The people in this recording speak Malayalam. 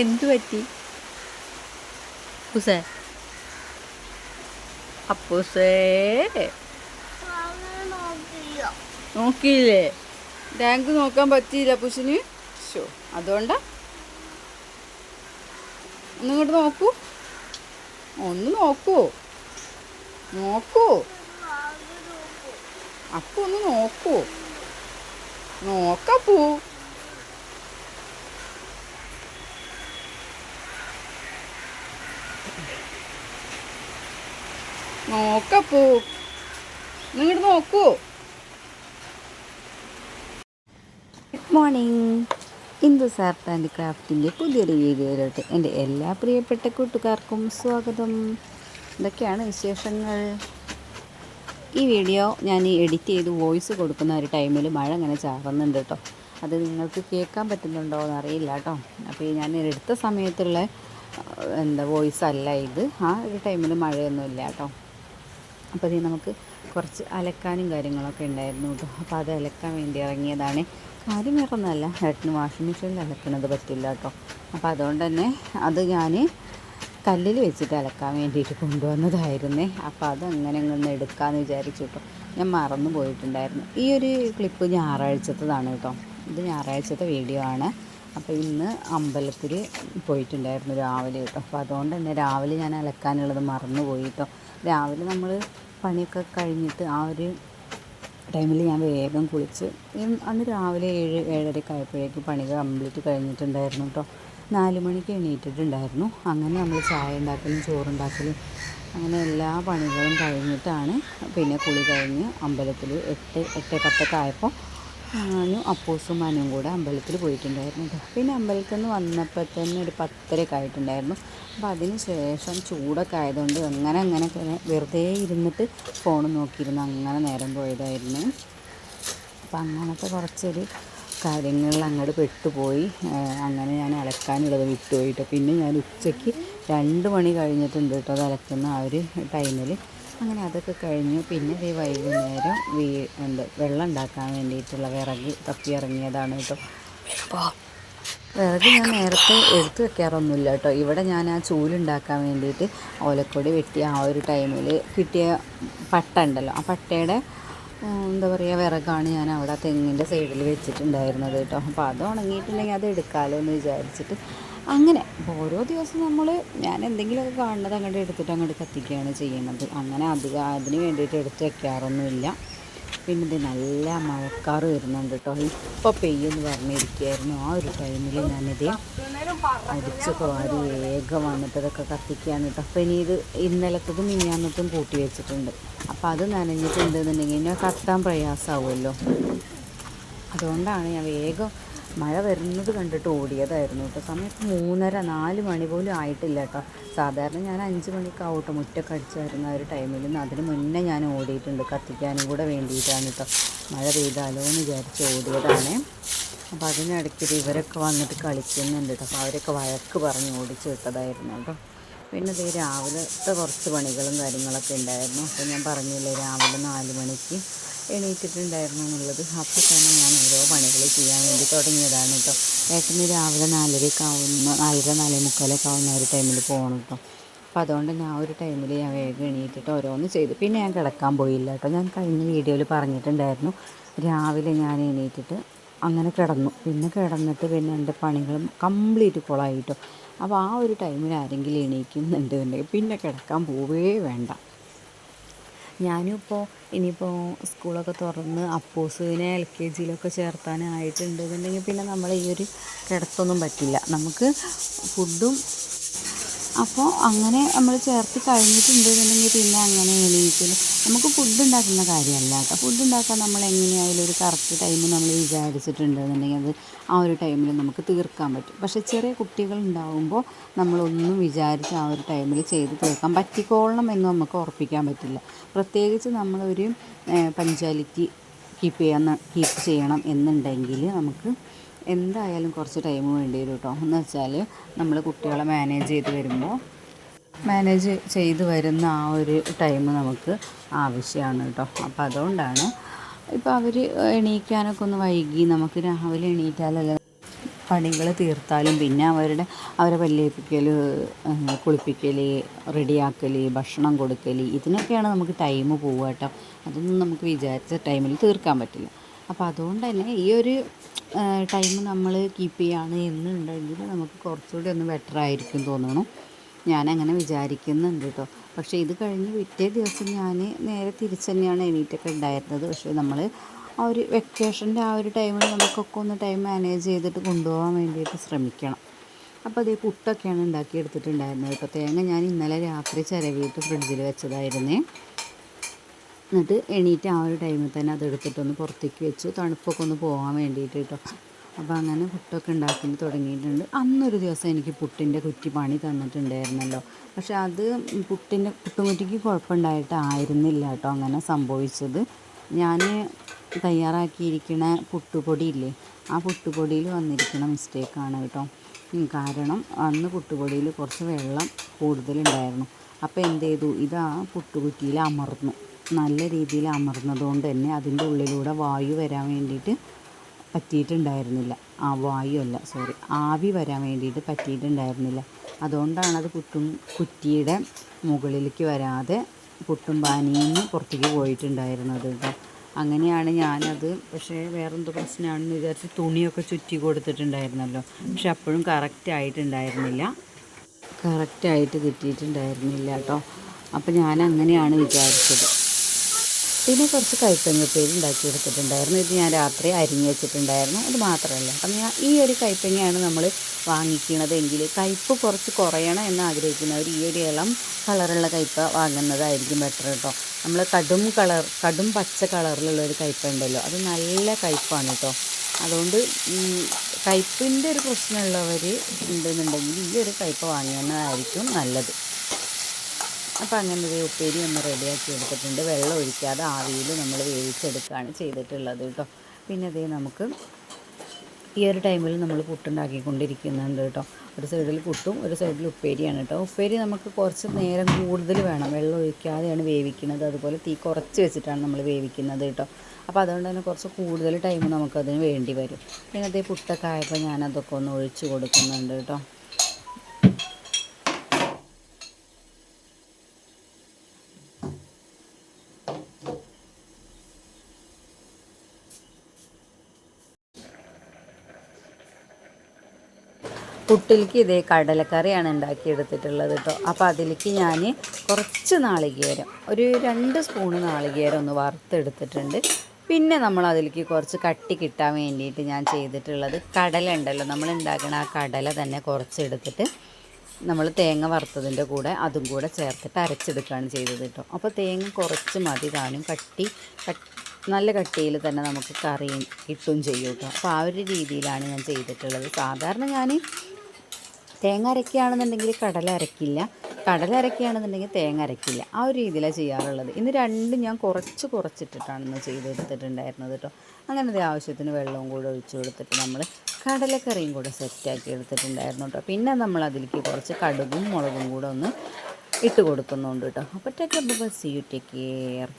എന്തു പറ്റി അപ്പൂസേ? അപ്പൂസേ നോക്കിയില്ലേ? ടാങ്ക് നോക്കാൻ പറ്റിയില്ല അപ്പൂസിന്. ഷോ, അതുകൊണ്ടാ. ഒന്നിങ്ങോട്ട് നോക്കൂ, ഒന്ന് നോക്കൂ, നോക്കൂ അപ്പു, ഒന്ന് നോക്കൂ, നോക്കപ്പൂ. നോക്കപ്പൂ, നിങ്ങോട്ട് നോക്കൂ. Good morning. Hindus art and ക്രാഫ്റ്റിൻ്റെ പുതിയൊരു വീഡിയോയിലോട്ട് എൻ്റെ എല്ലാ പ്രിയപ്പെട്ട കൂട്ടുകാർക്കും സ്വാഗതം. ഇതൊക്കെയാണ് വിശേഷങ്ങൾ. ഈ വീഡിയോ ഞാൻ എഡിറ്റ് ചെയ്ത് വോയിസ് കൊടുക്കുന്ന ഒരു ടൈമിൽ മഴ ഇങ്ങനെ ചാറുന്നുണ്ട് കേട്ടോ. അത് നിങ്ങൾക്ക് കേൾക്കാൻ പറ്റുന്നുണ്ടോ എന്നറിയില്ല കേട്ടോ. അപ്പോൾ ഞാൻ എടുത്ത സമയത്തുള്ള വോയിസ് അല്ല ഇത്. ആ ഒരു ടൈമിൽ മഴയൊന്നുമില്ല കേട്ടോ. അപ്പോൾ ഇത് നമുക്ക് കുറച്ച് അലക്കാനും കാര്യങ്ങളൊക്കെ ഉണ്ടായിരുന്നു കേട്ടോ. അപ്പോൾ അത് അലക്കാൻ വേണ്ടി ഇറങ്ങിയതാണ്. കാര്യം വേറൊന്നുമല്ല, ഏട്ടന് വാഷിംഗ് മെഷീനിൽ അലക്കുന്നത് പറ്റില്ല കേട്ടോ. അപ്പോൾ അതുകൊണ്ട് തന്നെ അത് ഞാൻ കല്ലിൽ വെച്ചിട്ട് അലക്കാൻ വേണ്ടിയിട്ട് കൊണ്ടുവന്നതായിരുന്നേ. അപ്പോൾ അത് അങ്ങനെ ഒന്ന് എടുക്കാമെന്ന് വിചാരിച്ചു കേട്ടോ. ഞാൻ മറന്നു പോയിട്ടുണ്ടായിരുന്നു. ഈ ഒരു ക്ലിപ്പ് ഞായറാഴ്ചത്തതാണ് കേട്ടോ. ഇത് ഞായറാഴ്ചത്തെ വീഡിയോ ആണ്. അപ്പോൾ ഇന്ന് അമ്പലത്തിൽ പോയിട്ടുണ്ടായിരുന്നു രാവിലെ കേട്ടോ. അപ്പോൾ അതുകൊണ്ട് തന്നെ രാവിലെ ഞാൻ അലക്കാനുള്ളത് മറന്നു പോയി കേട്ടോ. രാവിലെ നമ്മൾ പണിയൊക്കെ കഴിഞ്ഞിട്ട് ആ ഒരു ടൈമിൽ ഞാൻ വേഗം കുളിച്ച് അന്ന് രാവിലെ 7-7:30 ആയപ്പോഴേക്കും പണി കംപ്ലീറ്റ് കഴിഞ്ഞിട്ടുണ്ടായിരുന്നു കേട്ടോ. 4 മണിക്ക് എണീറ്റിട്ടുണ്ടായിരുന്നു. അങ്ങനെ നമ്മൾ ചായ ഉണ്ടാക്കലും ചോറുണ്ടാക്കലും അങ്ങനെ എല്ലാ പണികളും കഴിഞ്ഞിട്ടാണ് പിന്നെ കുളി കഴിഞ്ഞ് അമ്പലത്തിൽ 8-8:10 ആയപ്പോൾ ഞാനും അപ്പൂസും മനും കൂടെ അമ്പലത്തിൽ പോയിട്ടുണ്ടായിരുന്നു കേട്ടോ. പിന്നെ അമ്പലത്തിൽ നിന്ന് വന്നപ്പോൾ തന്നെ ഒരു 10:30 ആയിട്ടുണ്ടായിരുന്നു. അപ്പോൾ അതിന് ശേഷം ചൂടൊക്കെ ആയതുകൊണ്ട് അങ്ങനെ വെറുതെ ഇരുന്നിട്ട് ഫോൺ നോക്കിയിരുന്ന് അങ്ങനെ നേരം പോയതായിരുന്നു. അപ്പം അങ്ങനത്തെ കുറച്ചൊരു കാര്യങ്ങളിൽ അങ്ങോട്ട് പെട്ടുപോയി. അങ്ങനെ ഞാൻ അലക്കാനുള്ളത് വിട്ടുപോയിട്ട് പിന്നെ ഞാൻ ഉച്ചയ്ക്ക് 2 മണി കഴിഞ്ഞിട്ടുണ്ട് കേട്ടോ അത് അലക്കുന്ന ആ ഒരു ടൈമിൽ. അങ്ങനെ അതൊക്കെ കഴിഞ്ഞു. പിന്നെ ഈ വൈകുന്നേരം വെള്ളം ഉണ്ടാക്കാൻ വേണ്ടിയിട്ടുള്ള വിറക് തപ്പി ഇറങ്ങിയതാണ് കേട്ടോ. വിറക് ഞാൻ നേരത്തെ എടുത്തു വെക്കാറൊന്നുമില്ല കേട്ടോ. ഇവിടെ ഞാൻ ആ ചൂലുണ്ടാക്കാൻ വേണ്ടിയിട്ട് ഓലക്കൊടി വെട്ടിയ ആ ഒരു ടൈമിൽ കിട്ടിയ പട്ട ഉണ്ടല്ലോ, ആ പട്ടയുടെ വിറകാണ് ഞാൻ അവിടെ തെങ്ങിൻ്റെ സൈഡിൽ വെച്ചിട്ടുണ്ടായിരുന്നത് കേട്ടോ. അപ്പോൾ അത് ഉണങ്ങിയിട്ടുണ്ടെങ്കിൽ അത് എടുക്കാമല്ലോ എന്ന് വിചാരിച്ചിട്ട് അങ്ങനെ ഓരോ ദിവസം ഞാൻ എന്തെങ്കിലുമൊക്കെ കാണുന്നത് അങ്ങോട്ട് എടുത്തിട്ട് അങ്ങോട്ട് കത്തിക്കുകയാണ് ചെയ്യുന്നത്. അങ്ങനെ അതിന് വേണ്ടിയിട്ട് എടുത്ത് വെക്കാറൊന്നുമില്ല. പിന്നെ ഇത് നല്ല മഴക്കാർ വരുന്നുണ്ട് കേട്ടോ. ഇപ്പോൾ പെയ്യെന്ന് പറഞ്ഞിരിക്കുകയായിരുന്നു. ആ ഒരു ടൈമിൽ ഞാനിത് അടിച്ചൊക്കെ വാരി വേഗം വന്നിട്ട് ഇതൊക്കെ കത്തിക്കുകയാണ് കേട്ടോ. അപ്പോൾ ഇനി ഇത് ഇന്നലത്തതും മിനിഞ്ഞാന്നത്തും കൂട്ടി വെച്ചിട്ടുണ്ട്. അപ്പോൾ അത് നനഞ്ഞിട്ടുണ്ടെന്നുണ്ടെങ്കിൽ ഇനി കത്താൻ പ്രയാസമാവുമല്ലോ. അതുകൊണ്ടാണ് ഞാൻ വേഗം മഴ വരുന്നത് കണ്ടിട്ട് ഓടിയതായിരുന്നു കേട്ടോ. സമയം 3:30-4 മണി പോലും ആയിട്ടില്ല കേട്ടോ. സാധാരണ ഞാൻ 5 മണിക്കാവട്ടെ മുറ്റൊക്കെ അടിച്ചു വരുന്ന ഒരു ടൈമിൽ അതിന് മുന്നേ ഞാൻ ഓടിയിട്ടുണ്ട് കത്തിക്കാനും കൂടെ വേണ്ടിയിട്ടാണ് കേട്ടോ. മഴ പെയ്താലോ എന്ന് വിചാരിച്ച് ഓടിയതാണ്. അപ്പോൾ അതിനിടയ്ക്ക് ഇവരൊക്കെ വന്നിട്ട് കളിക്കുന്നുണ്ട് കേട്ടോ. അപ്പോൾ അവരൊക്കെ വഴക്ക് പറഞ്ഞ് ഓടിച്ച് വിട്ടതായിരുന്നു കേട്ടോ. പിന്നെ ഇത് രാവിലത്തെ കുറച്ച് പണികളും കാര്യങ്ങളൊക്കെ ഉണ്ടായിരുന്നു. അപ്പോൾ ഞാൻ പറഞ്ഞില്ലേ രാവിലെ 4 മണിക്ക് എണീറ്റിട്ടുണ്ടായിരുന്നു എന്നുള്ളത്. അപ്പോൾ തന്നെ ഞാൻ ഓരോ പണികൾ ചെയ്യാൻ വേണ്ടി തുടങ്ങിയതാണ് കേട്ടോ. ഏട്ടന് രാവിലെ 4:30-4:45 ആവുന്ന ഒരു ടൈമിൽ പോകണം കേട്ടോ. അപ്പോൾ അതുകൊണ്ട് തന്നെ ആ ഒരു ടൈമിൽ ഞാൻ വേഗം എണീറ്റിട്ട് ഓരോന്ന് ചെയ്തു. പിന്നെ ഞാൻ കിടക്കാൻ പോയില്ല കേട്ടോ. ഞാൻ കഴിഞ്ഞ വീഡിയോയിൽ പറഞ്ഞിട്ടുണ്ടായിരുന്നു രാവിലെ ഞാൻ എണീറ്റിട്ട് അങ്ങനെ കിടന്നു. പിന്നെ കിടന്നിട്ട് പിന്നെ എൻ്റെ പണികളും കംപ്ലീറ്റ് കൊളായി കേട്ടോ. അപ്പോൾ ആ ഒരു ടൈമിൽ ആരെങ്കിലും എണീക്കുന്നുണ്ടെങ്കിൽ പിന്നെ കിടക്കാൻ പോവേ വേണ്ട. ഇനിയിപ്പോൾ സ്കൂളൊക്കെ തുറന്ന് അപ്പൂസിനെ LKG ചേർത്താനായിട്ടുണ്ടെന്നുണ്ടെങ്കിൽ പിന്നെ നമ്മൾ ഈ ഒരു കിടത്തൊന്നും പറ്റില്ല. നമുക്ക് ഫുഡും അപ്പോൾ അങ്ങനെ നമ്മൾ ചേർത്ത് കഴിഞ്ഞിട്ടുണ്ടെന്നുണ്ടെങ്കിൽ പിന്നെ അങ്ങനെ എണീക്കലും നമുക്ക് ഫുഡ് ഉണ്ടാക്കുന്ന കാര്യമല്ല കേട്ടോ. ഫുഡ് ഉണ്ടാക്കാൻ നമ്മൾ എങ്ങനെയായാലും ഒരു കറക്റ്റ് ടൈം നമ്മൾ വിചാരിച്ചിട്ടുണ്ടെന്നുണ്ടെങ്കിൽ അത് ആ ഒരു ടൈമിൽ നമുക്ക് തീർക്കാൻ പറ്റും. പക്ഷേ ചെറിയ കുട്ടികളുണ്ടാകുമ്പോൾ നമ്മളൊന്നും വിചാരിച്ച് ആ ഒരു ടൈമിൽ ചെയ്ത് തീർക്കാൻ പറ്റിക്കോളണം എന്ന് നമുക്ക് ഉറപ്പിക്കാൻ പറ്റില്ല. പ്രത്യേകിച്ച് നമ്മളൊരു പഞ്ച്വാലിറ്റി കീപ്പ് ചെയ്യണം എന്നുണ്ടെങ്കിൽ നമുക്ക് എന്തായാലും കുറച്ച് ടൈം വേണ്ടി വരും കേട്ടോ. എന്ന് വെച്ചാൽ നമ്മൾ കുട്ടികളെ മാനേജ് ചെയ്ത് വരുന്ന ആ ഒരു ടൈം നമുക്ക് ആവശ്യമാണ് കേട്ടോ. അപ്പോൾ അതുകൊണ്ടാണ് ഇപ്പോൾ അവർ എണീക്കാനൊക്കെ ഒന്ന് വൈകി നമുക്ക് രാവിലെ എണീറ്റാലല്ലേ പണികൾ തീർത്താലും പിന്നെ അവരെ പല്ലേപ്പിക്കൽ, കുളിപ്പിക്കൽ, റെഡിയാക്കൽ, ഭക്ഷണം കൊടുക്കൽ, ഇതിനൊക്കെയാണ് നമുക്ക് ടൈം പോവുക കേട്ടോ. അതൊന്നും നമുക്ക് വിചാരിച്ച ടൈമിൽ തീർക്കാൻ പറ്റില്ല. അപ്പോൾ അതുകൊണ്ട് തന്നെ ഈ ഒരു ടൈം നമ്മൾ കീപ്പ് ചെയ്യുകയാണ് എന്നുണ്ടെങ്കിൽ നമുക്ക് കുറച്ചുകൂടി ഒന്ന് ബെറ്റർ ആയിരിക്കും തോന്നണം. ഞാനങ്ങനെ വിചാരിക്കുന്നുണ്ട് കേട്ടോ. പക്ഷേ ഇത് കഴിഞ്ഞ് പിറ്റേ ദിവസം ഞാൻ നേരെ തിരിച്ച് തന്നെയാണ് എണീറ്റൊക്കെ ഉണ്ടായിരുന്നത്. പക്ഷേ നമ്മൾ ആ ഒരു വെക്കേഷൻ്റെ ആ ഒരു ടൈമിൽ നമുക്കൊക്കെ ഒന്ന് ടൈം മാനേജ് ചെയ്തിട്ട് കൊണ്ടുപോകാൻ വേണ്ടിയിട്ട് ശ്രമിക്കണം. അപ്പോൾ അതേ പുട്ടൊക്കെയാണ് ഉണ്ടാക്കിയെടുത്തിട്ടുണ്ടായിരുന്നത് കേട്ടോ. തേങ്ങ ഞാൻ ഇന്നലെ രാത്രി ചിരവിയിട്ട് ഫ്രിഡ്ജിൽ വെച്ചതായിരുന്നേ. എന്നിട്ട് എണീറ്റ് ആ ഒരു ടൈമിൽ തന്നെ അതെടുത്തിട്ടൊന്ന് പുറത്തേക്ക് വെച്ചു, തണുപ്പൊക്കെ ഒന്ന് പോകാൻ വേണ്ടിയിട്ട് കേട്ടോ. അപ്പോൾ അങ്ങനെ പുട്ടൊക്കെ ഉണ്ടാക്കി തുടങ്ങിയിട്ടുണ്ട്. അന്നൊരു ദിവസം എനിക്ക് പുട്ടിൻ്റെ കുറ്റി പണി തന്നിട്ടുണ്ടായിരുന്നല്ലോ. പക്ഷെ അത് പുട്ടുകുറ്റിക്ക് കുഴപ്പമുണ്ടായിട്ടായിരുന്നില്ല കേട്ടോ അങ്ങനെ സംഭവിച്ചത്. ഞാൻ തയ്യാറാക്കിയിരിക്കുന്ന പുട്ടുപൊടിയില്ലേ, ആ പുട്ടുപൊടിയിൽ വന്നിരിക്കുന്ന മിസ്റ്റേക്കാണ് കേട്ടോ. കാരണം അന്ന് പുട്ടുപൊടിയിൽ കുറച്ച് വെള്ളം കൂടുതലുണ്ടായിരുന്നു. അപ്പോൾ എന്ത് ചെയ്തു, ഇത് ആ പുട്ടുകുറ്റിയിൽ അമർന്നു. നല്ല രീതിയിൽ അമർന്നതുകൊണ്ട് തന്നെ അതിൻ്റെ ഉള്ളിലൂടെ വായു വരാൻ വേണ്ടിയിട്ട് പറ്റിയിട്ടുണ്ടായിരുന്നില്ല. ആവി വരാൻ വേണ്ടിയിട്ട് പറ്റിയിട്ടുണ്ടായിരുന്നില്ല. അതുകൊണ്ടാണ് അത് കുറ്റിയുടെ മുകളിലേക്ക് വരാതെ പുട്ടും പാനിന്ന് പുറത്തേക്ക് പോയിട്ടുണ്ടായിരുന്നത് കേട്ടോ. അങ്ങനെയാണ് ഞാനത്. പക്ഷേ വേറെന്തോ പ്രശ്നമാണെന്ന് വിചാരിച്ച് തുണിയൊക്കെ ചുറ്റി കൊടുത്തിട്ടുണ്ടായിരുന്നല്ലോ. പക്ഷെ അപ്പോഴും കറക്റ്റായിട്ട് കിട്ടിയിട്ടുണ്ടായിരുന്നില്ല കേട്ടോ. അപ്പോൾ ഞാൻ അങ്ങനെയാണ് വിചാരിച്ചത്. പിന്നെ കുറച്ച് കൈപ്പങ്ങപ്പേരി ഉണ്ടാക്കിയെടുത്തിട്ടുണ്ടായിരുന്നു. ഇത് ഞാൻ രാത്രി അരിഞ്ഞ് വെച്ചിട്ടുണ്ടായിരുന്നു. അത് മാത്രമല്ല, അപ്പം ഈ ഒരു കൈപ്പങ്ങയാണ് നമ്മൾ വാങ്ങിക്കണതെങ്കിൽ കയ്പ്പ് കുറച്ച് കുറയണം എന്ന് ആഗ്രഹിക്കുന്നവർ ഈ ഒരു ഇളം കളറുള്ള കയ്പ വാങ്ങുന്നതായിരിക്കും ബെറ്റർ കേട്ടോ. നമ്മൾ കടും പച്ച കളറിലുള്ള ഒരു കയ്പ ഉണ്ടല്ലോ, അത് നല്ല കയ്പ്പാണ് കേട്ടോ. അതുകൊണ്ട് കയ്പ്പിൻ്റെ ഒരു പ്രശ്നമുള്ളവർ ഉണ്ടെന്നുണ്ടെങ്കിൽ ഈ ഒരു കയ്പ വാങ്ങുന്നതായിരിക്കും നല്ലത്. അപ്പോൾ അങ്ങനെ ഒരു ഉപ്പേരി ഒന്ന് റെഡിയാക്കി എടുത്തിട്ടുണ്ട്. വെള്ളം ഒഴിക്കാതെ ആവിയിൽ നമ്മൾ വേവിച്ചെടുക്കുകയാണ് ചെയ്തിട്ടുള്ളത് കേട്ടോ. പിന്നെ അതേ നമുക്ക് ഈ ഒരു ടൈമിൽ നമ്മൾ പുട്ടുണ്ടാക്കിക്കൊണ്ടിരിക്കുന്നുണ്ട് കേട്ടോ. ഒരു സൈഡിൽ പുട്ടും ഒരു സൈഡിൽ ഉപ്പേരിയാണ് കേട്ടോ. ഉപ്പേരി നമുക്ക് കുറച്ച് നേരം കൂടുതൽ വേണം, വെള്ളം ഒഴിക്കാതെയാണ് വേവിക്കുന്നത്. അതുപോലെ തീ കുറച്ച് വെച്ചിട്ടാണ് നമ്മൾ വേവിക്കുന്നത് കേട്ടോ. അപ്പോൾ അതുകൊണ്ട് തന്നെ കുറച്ച് കൂടുതൽ ടൈം നമുക്കതിന് വേണ്ടി വരും. പിന്നെ അതേ പുട്ടൊക്കെ ആയപ്പോൾ ഞാനതൊക്കെ ഒന്ന് ഒഴിച്ച് കൊടുക്കുന്നുണ്ട് കേട്ടോ. പുട്ടിലേക്ക് ഇതേ കടലക്കറിയാണ് ഉണ്ടാക്കിയെടുത്തിട്ടുള്ളത് കേട്ടോ. അപ്പോൾ അതിലേക്ക് ഞാൻ കുറച്ച് നാളികേരം, ഒരു 2 സ്പൂണ് നാളികേരം ഒന്ന് വറുത്തെടുത്തിട്ടുണ്ട്. പിന്നെ നമ്മൾ അതിലേക്ക് കുറച്ച് കട്ടി കിട്ടാൻ വേണ്ടിയിട്ട് ഞാൻ ചെയ്തിട്ടുള്ളത്, കടല ഉണ്ടല്ലോ, നമ്മൾ ഉണ്ടാക്കുന്ന ആ കടല തന്നെ കുറച്ചെടുത്തിട്ട് നമ്മൾ തേങ്ങ വറുത്തതിൻ്റെ കൂടെ അതും കൂടെ ചേർത്തിട്ട് അരച്ചെടുക്കുകയാണ് ചെയ്തത് കേട്ടോ. അപ്പോൾ തേങ്ങ കുറച്ച് മതി താനും, നല്ല കട്ടിയിൽ തന്നെ നമുക്ക് കറി കിട്ടും ചെയ്യും കേട്ടോ. അപ്പോൾ ആ ഒരു രീതിയിലാണ് ഞാൻ ചെയ്തിട്ടുള്ളത്. സാധാരണ ഞാൻ തേങ്ങ അരക്കുകയാണെന്നുണ്ടെങ്കിൽ കടല അരക്കുകയാണെന്നുണ്ടെങ്കിൽ തേങ്ങ അരക്കില്ല. ആ ഒരു രീതിയിലാണ് ചെയ്യാറുള്ളത്. ഇന്ന് രണ്ടും ഞാൻ കുറച്ചിട്ടിട്ടാണ് ഇന്ന് ചെയ്തെടുത്തിട്ടുണ്ടായിരുന്നത് കേട്ടോ. അങ്ങനെ ആവശ്യത്തിന് വെള്ളവും കൂടെ ഒഴിച്ചു കൊടുത്തിട്ട് നമ്മൾ കടലക്കറിയും കൂടെ സെറ്റാക്കി എടുത്തിട്ടുണ്ടായിരുന്നു കേട്ടോ. പിന്നെ നമ്മൾ അതിലേക്ക് കുറച്ച് കടുകും മുളകും കൂടെ ഒന്ന് ഇട്ട് കൊടുക്കുന്നുണ്ട് കേട്ടോ. അപ്പോൾ ടേക്ക് കെയർ.